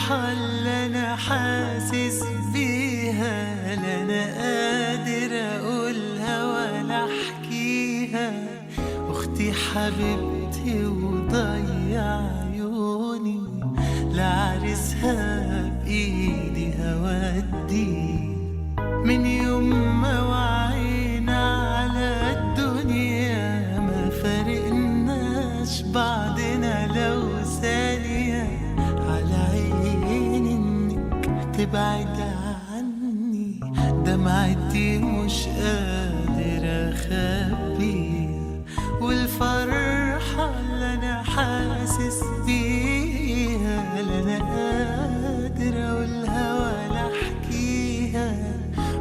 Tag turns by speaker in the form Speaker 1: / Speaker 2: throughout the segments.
Speaker 1: الفرحة اللي أنا حاسس بيها لا أنا قادر أقولها ولا أحكيها. أختي حبيبتي وضيع عيوني لعرسها بإيدي هودي. من يوم ما وعينا على الدنيا ما فرقناش بعضنا لو ثانية. على عيني إنك تبعد عني، دمعتي مش قادر أخبيها. والفرحة اللي أنا حاسس بيها لا أنا قادر أقولها ولا أحكيها.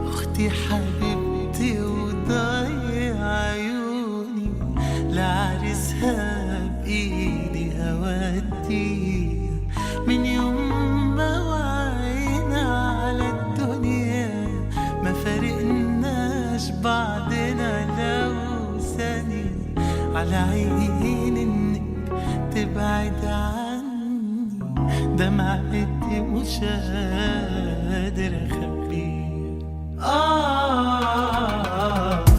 Speaker 1: أختي حبيبتي وضيع عيوني لعرسها بإيدي هوديها. من يوم ما وعينا على الدنيا ما فرقناش بعضنا لو ثانية. على عيني إنك تبعد عني، دمعتي مش قادر أخبيها.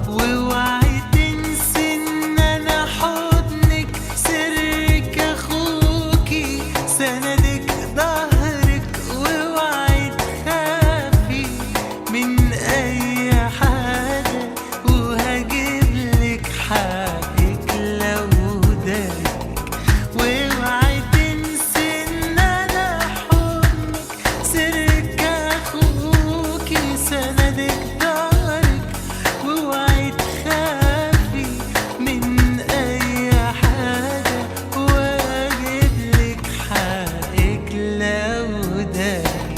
Speaker 1: واوعي تنسي إن أنا حضنك سرك أخوكي سندك ظهرك. واوعي تخافي من أي حاجة وهجيبلك حقك لو دارك. واوعي تنسي إن أنا حضنك سرك أخوكي سندك ظهرك. واوعي تخافي من أي حاجة وأجيبلك حقك لو دارك.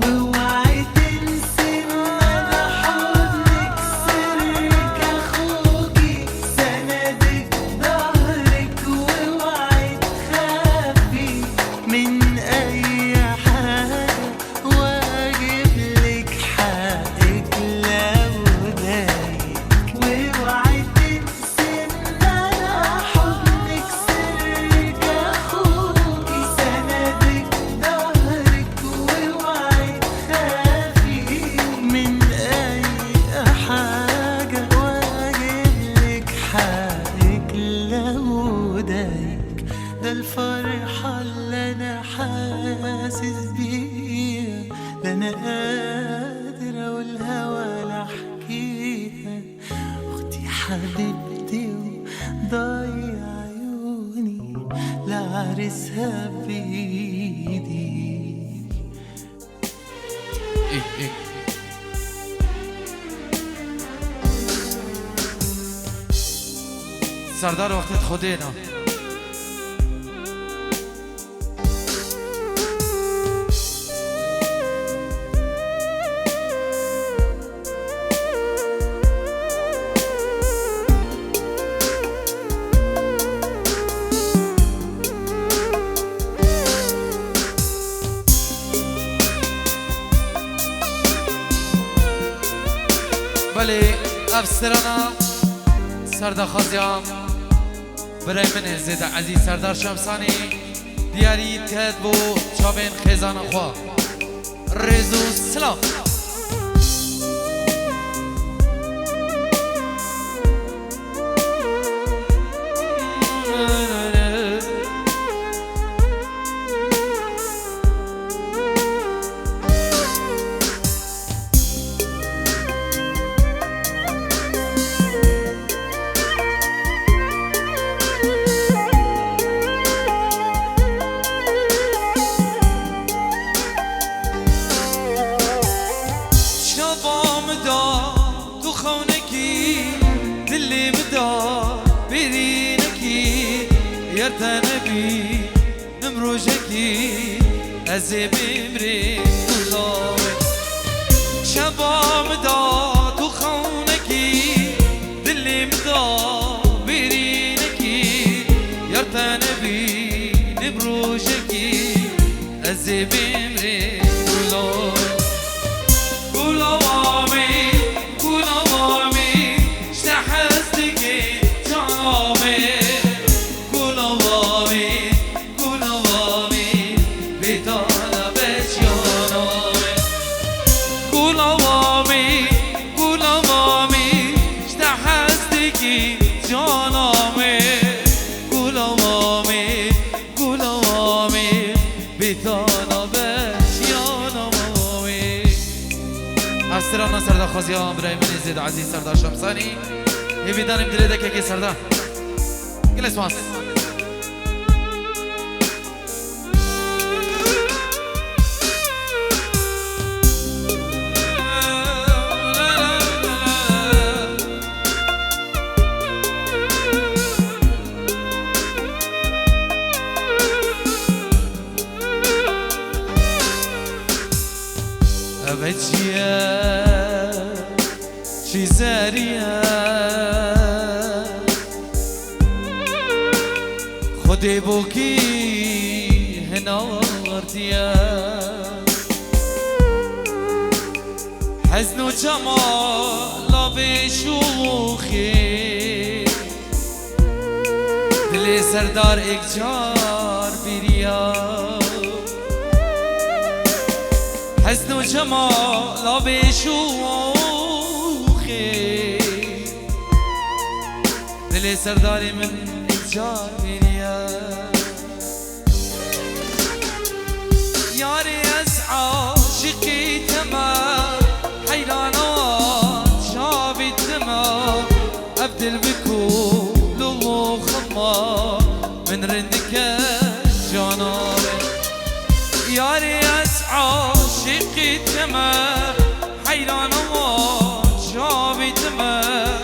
Speaker 1: واوعي تنسي إن أنا حضنك سرك أخوكي سندك ظهرك. واوعي تخافي من أي حاجة وأجيبلك حقك لو دارك. واوعي تنسي إن أنا حضنك سرك أخوكي سندك ظهرك. واوعي تخافي من أي حاجة وأجيبلك حقك لو دارك. ده الفرحة اللي أنا حاسس بيها لا أنا قادر أقولها ولا أحكيها. أختي حبيبتي وضيع عيوني لعرسها بإيدي.
Speaker 2: سردار وقت خودینا بله افسرانا سردار خازیام برای من زیده عزیز سردار شمسانی دیاری تهد بو چابین خیزان خواه رزو سلام.
Speaker 3: يرتنبي نمروجكي أزي بمري كلاوي شبا مداد وخونكي دلي مداد برينكي يرتنبي نمروجكي أزي بمري كلاوي كلاوامي كلاوامي شتحستكي جامي كلاوامي كلاوامي بطلبي
Speaker 2: افسران سردار خوزیان برای من زید عزیز سردار شمسانی هیوی دانیم دلی دکه که سردار گل اسماس
Speaker 3: وجيه شي زاريه خدي بوكي هنا ورديه حزن وجمال بشوخي دلي سردار اكجار بريا حسن و جمال بشوخی دل سرداری من اجار میریا یاری از عاشقی تمام حیرانات شابی تمام ابدل بکول و خما من رندك جاناري یاری از عاشقی تمام حیران و شابی تمام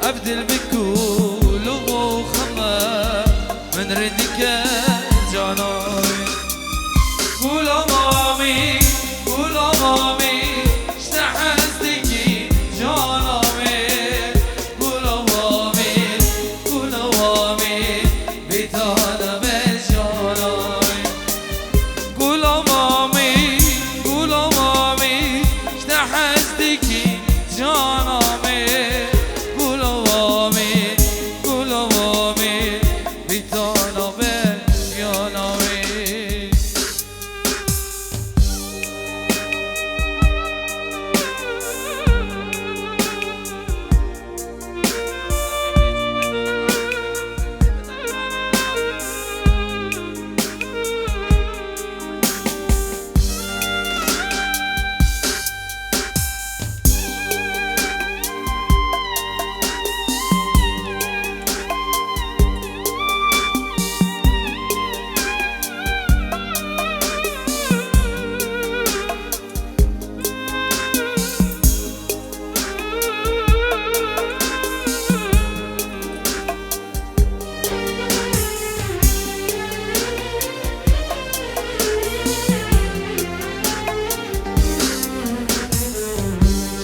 Speaker 3: ابدل بکول و خما من ردك جاناري قول امامي قول امامي اشتحزتكي جانامي قول امامي قول امامي بيتانا بجانامي قول امامي قول امامي اشتحزتكي جانامي قول امامي قول امامي بيتانا بجانامي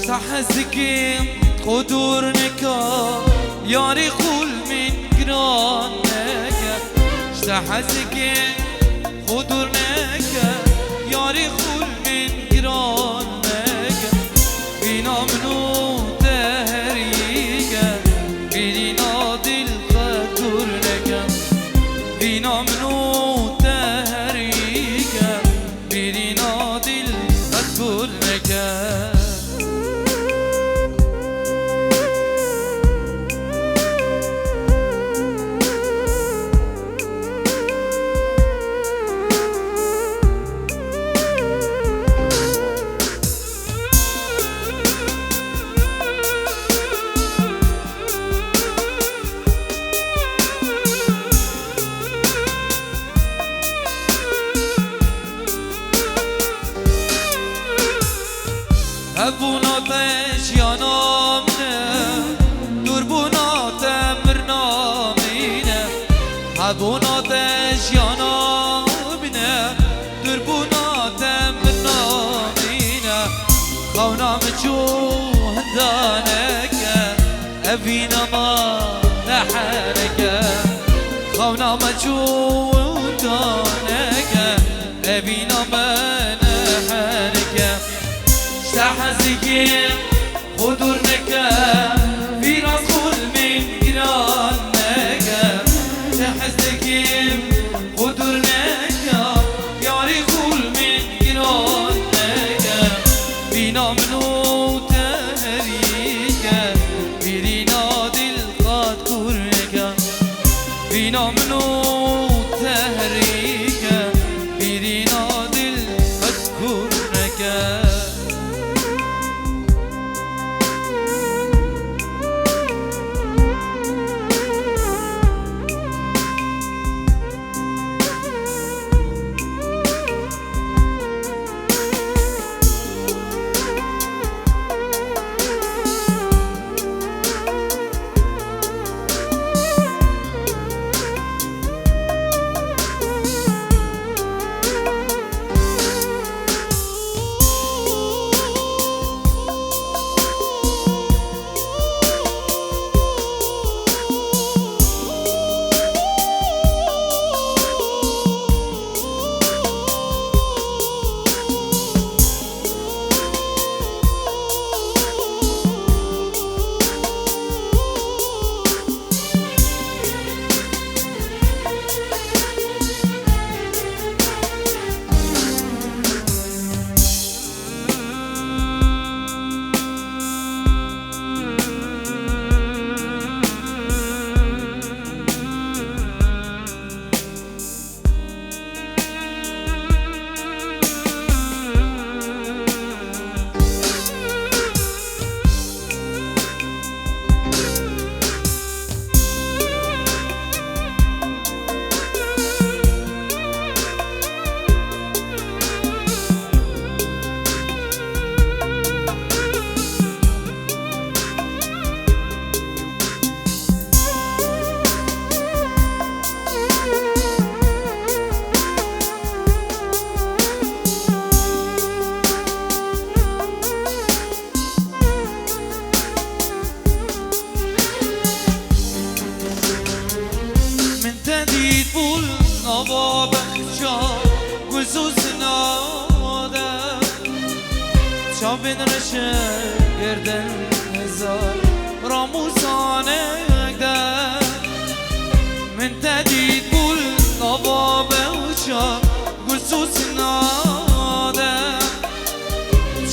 Speaker 3: تحزكي قدور نكا ياري خول من جرانك تحزكي قدور نكا ياري خول من جرانك بينا منو تهريك بينا دل قدور نكا بينا منو تهريك بينا دل قدور نكا ابونا تشيانامنا دربونا تمرنا مينا ابونا تشيانامنا دربونا تمرنا مينا خونا مجوه دانك ابينا ما نحنك خونا مجوه دانك ابينا ما نحنك تحزكي قدرنك في راس كل من جيرانك تحزكي قدرنك ياري كل من جيرانك بينا منو تهريك بينا دل قد كرنك بينا منو تهريك بينا دل قد كرنك شابن رشد گردن هزار راموسانك ده من تدید گل نبابه و چا گل سوسناده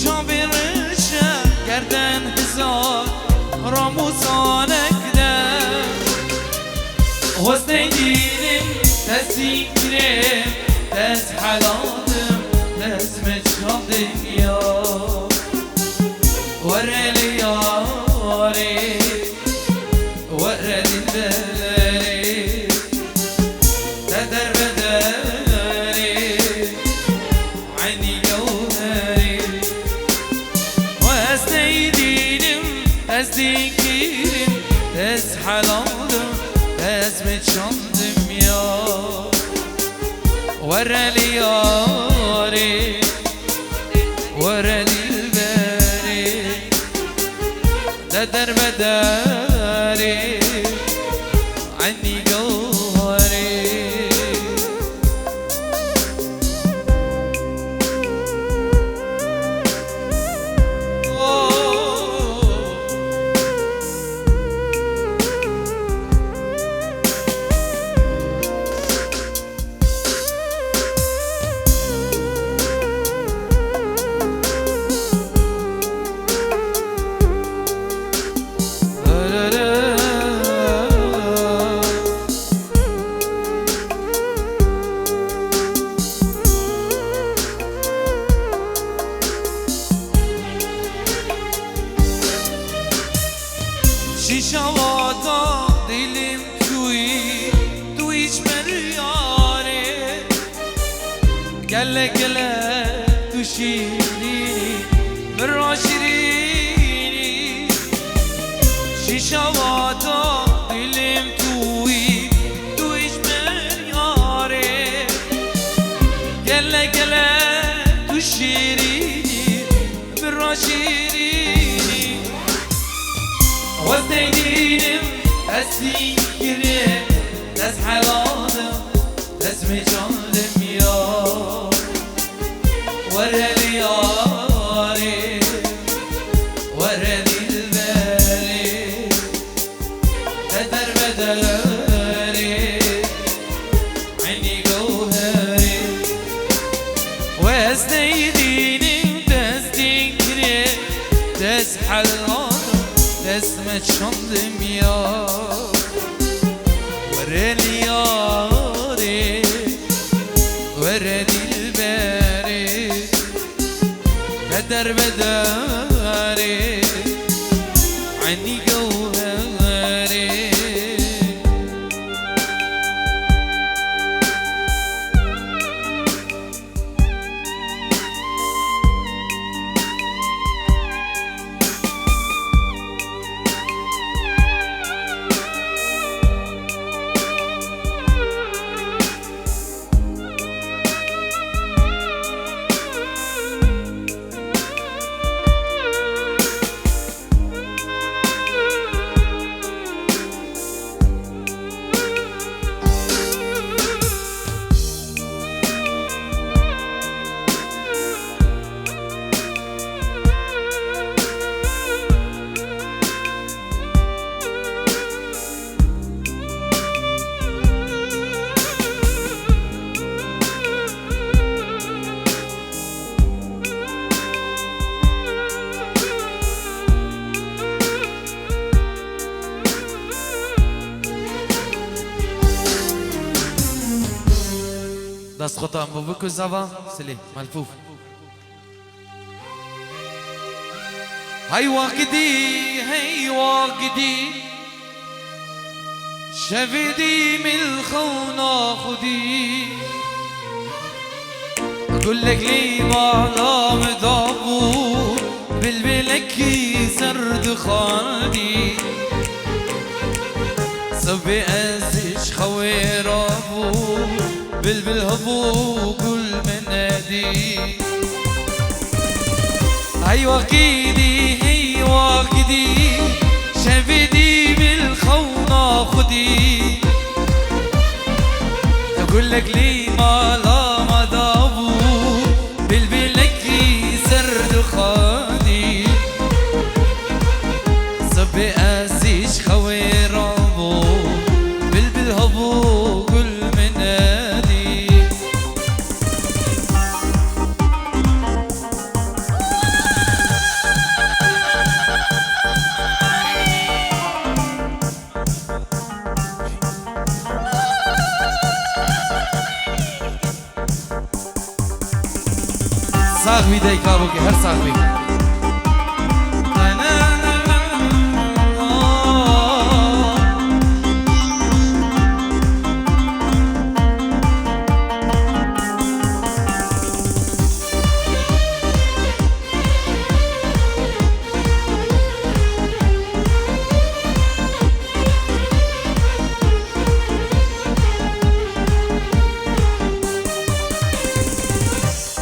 Speaker 3: شابن رشد گردن هزار راموسانك ده وزني دينم تسيكرم تس حلالم تس مجهدم يا ورالي ياري ورالي الباري تدر بداري عيني جوهري وزني دينم تسيكرم تس حلالم اسمت شندم يا ورالي ياري ورالي الباري تدر بداري عني جوهري شیشواتا دلم تویش مریاره گله گله تو شیرینی مرا شیرینی شیشواتا دلم تویش مریاره گله گله تو شیرینی مرا شیرینی وزنينم أسيكرم ناس حلالم ناس مجالم يا ورالي ياري ورالي الباري تدر بداري عيني جوهري وزنينم تسيكرم ناس حلالم اسمت شندم يا ورالي ياري ورالي الباري بدر بداري عني جوهري دست خطا ام بکو زوا سلی ملفوف هاي واقدي شفدي من الخونة خدي اقول لك لي ما مضابو بلبلك سرد خالدي صبي ازش خوير ابو بلبل هبو كل من نادي هاي واقدي شفدي بالخونة خدي اقول لك لي ما ضابو بلبلك سرد خالدي
Speaker 2: ساغ بيدي كابوكي هر ساغ بي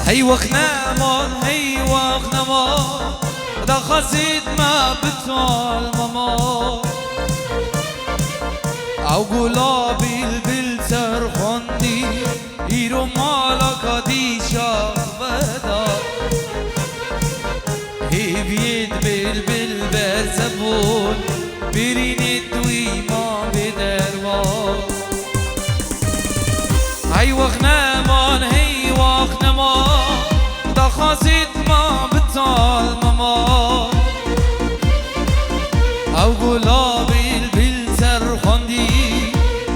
Speaker 3: هي وخنا مان هي وخنا مان دا خسيت ما بتوال ماما او قلابي البل سرخندي ايرو مالك دي شاخبدا هي بيد بالبل برزبون برين دوي ما بدروا هي وخنا مان هي وخنا مان دا خسيت ما بتوال ماما او قلابي البل سرخندي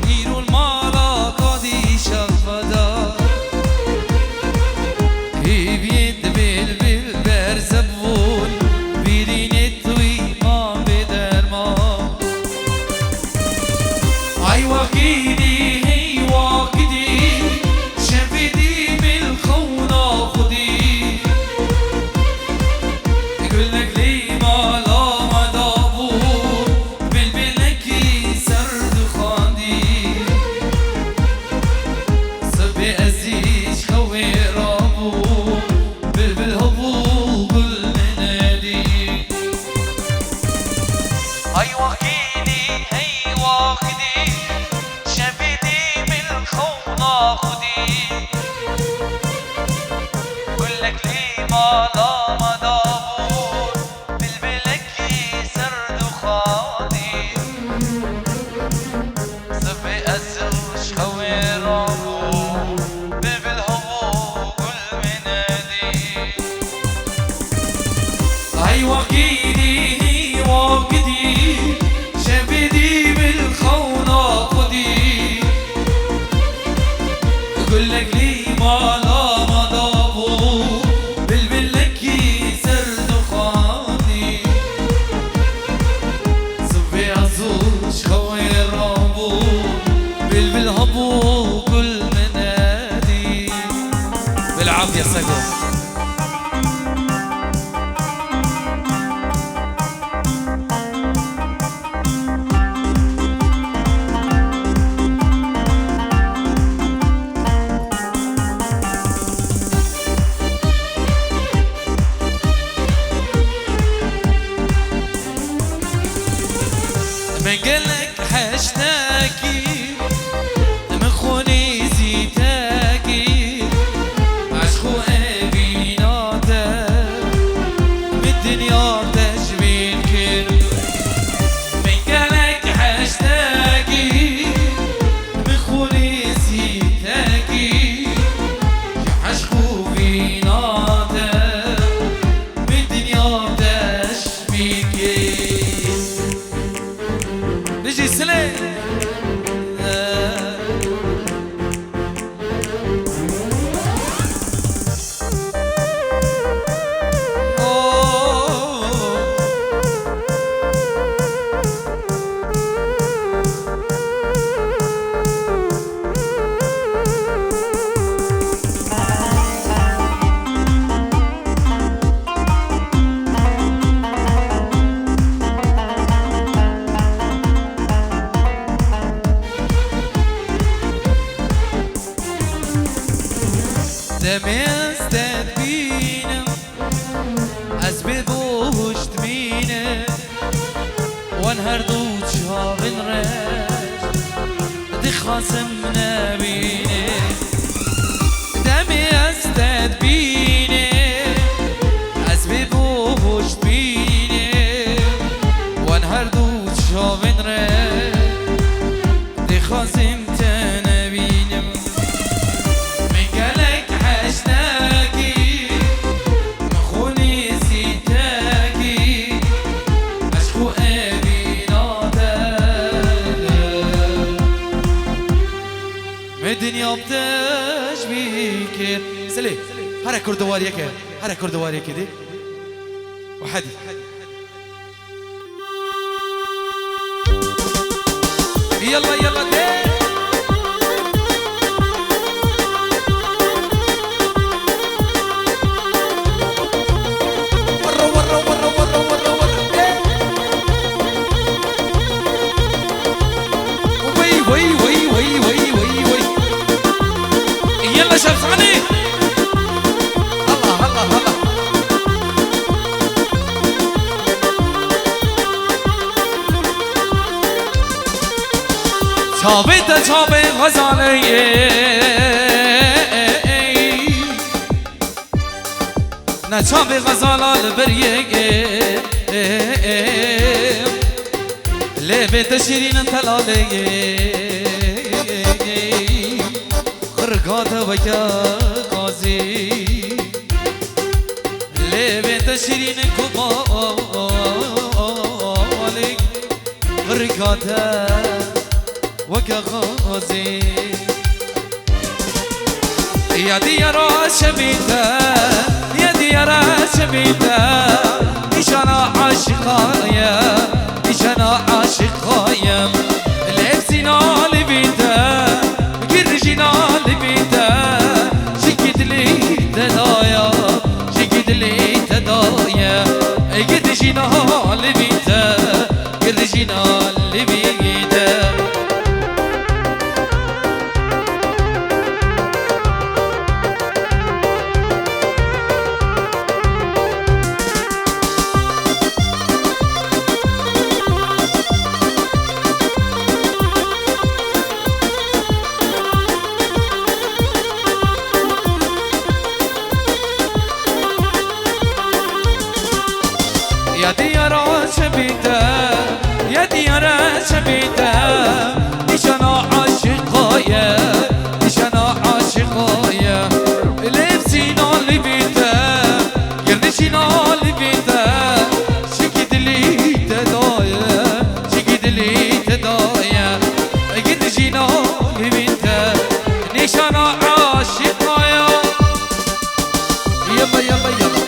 Speaker 3: ايرو المالك دي شاخبدا هي بيد بالبل برزبون برين دوي ما بدروا اي وكيدي هي وكيدي شفدي بالخونة خدي يقول لك لي ما لا ما دابو بالبلكي سرد خاندي صبي أزيش خوي رابو بالهبو كل منادي أي وكيدي هي واخدي شفدي بالخونة خدي قولك لي ما لا ما دابور بالبلكي سرد خادي صفي أزوش خوي رابو بالهبو كل منادي هاي وكيدي هي وكدي شفدي بالخونة خدي قولك لي ما لا ما دابو بالبلكي سرد خاني صبي عزوش خوي رابو بالهبو كل منادي
Speaker 2: بالعافية ساقو
Speaker 3: من قلك حشتاكي من خوني زيتاكي عشقو ابي ناتا من الدنيا تشبين كل من قلك حشتاكي من خوني زيتاكي عشقو في ناتا من الدنيا تشبين كل نجي سلام دمستد بينم أسببوش تمينم وانهر دوت شاغن راش دي خاصمنا بينم دمستد بينم أسببوش تمينم وانهر دوت شاغن راش دي خاصمتنا بينم الدنيا بتاعي
Speaker 2: هر كردواري كه هر كردواري كده وحدي يلا يلا ده ورا ورا ورا ورا ورا ورا وي وي وي وي وي وي وي يلا شمس عليك الله الله الله چابت چابه غزاله نه چابه غزاله لبریه لبت شیرین تلاله خرقات وکا قازی لبت شیرین کمالی خرقات وكغازي يا ديارا شبيتا يا ديارا شبيتا إيش أنا عاشقايا إيش أنا عاشقايا لبسنا لبيتا قرجنا لبيتا شكد لي تدايا شكد لي تدايا قرجنا لبيتا قرجنا لبيتا يا ديارا شبيتا يا ديارا شبيتا إيش أنا عاشقايا إيش أنا عاشقايا لبسينا لبيتا قردشينا لبيتا شكد لي تدايا شكد لي تدايا قردشينا لبيتا إيش أنا عاشقايا يلا يلا يلا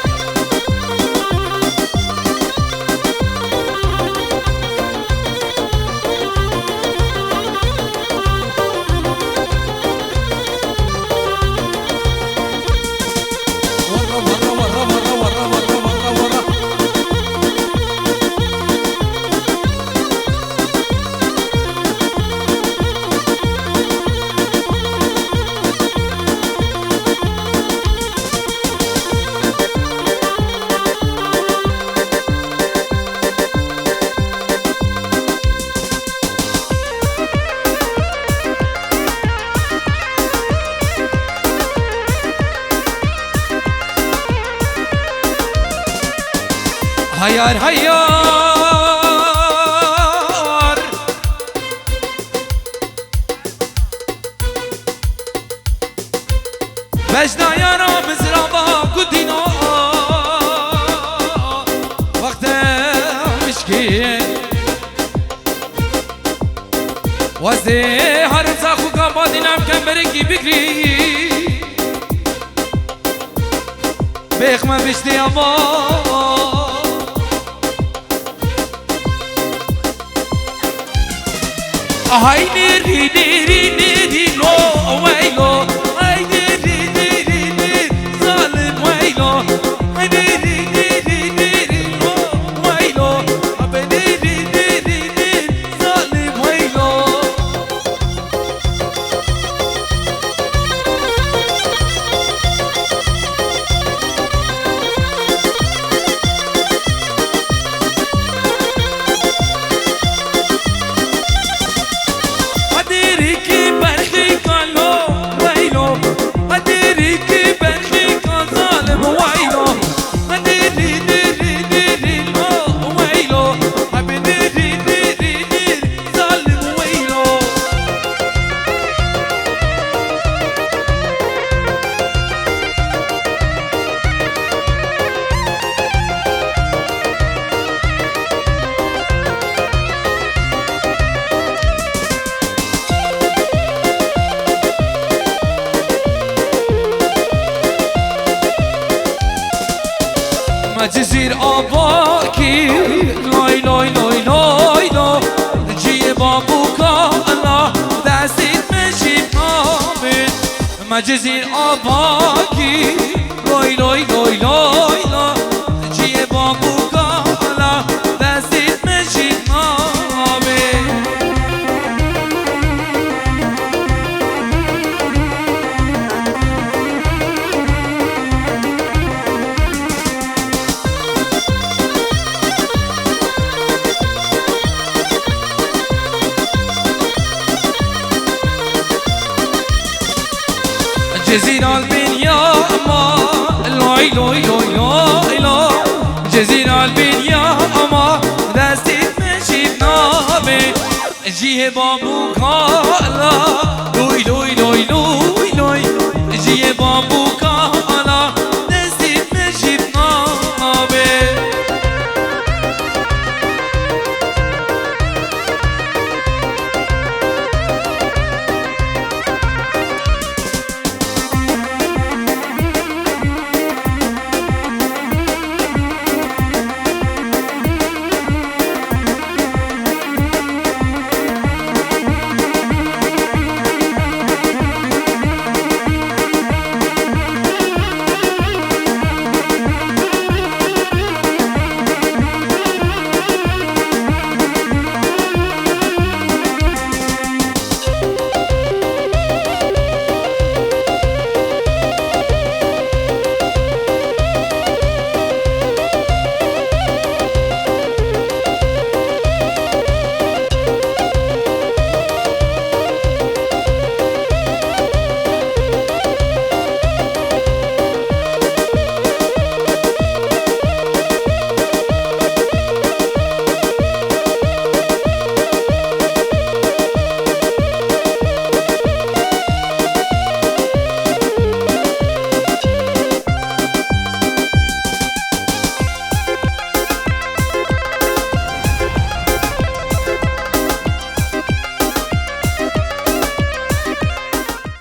Speaker 2: هيار هيار بجنا يارا مزرابا قدينا وقت مشكين وزي هرم ساخو كابادي نام كان بركي بكري بيخ ما بشتي أمان هاي نيري نيري نيري لو ويلو هاي نيري نيري نيري ظالم ويلو هاي نيري نيري نيري لو ويلو أبا نيري نيري نيري ظالم ويلو
Speaker 3: مجزیر آباکی لای لای لای لای لای جیه بابو کالا دستید مشید نامید مجزیر آباکی لای لای لای لای لای جیه بابو کالا دستید مشید نامید جزيرة البنيا ما لوي لوي لوي لوي لوي جزيرة البنيا ما دستي مشي بنامي جيه بابو كالا لوي لوي لوي لوي لوي جيه بابو كالا دستي مشي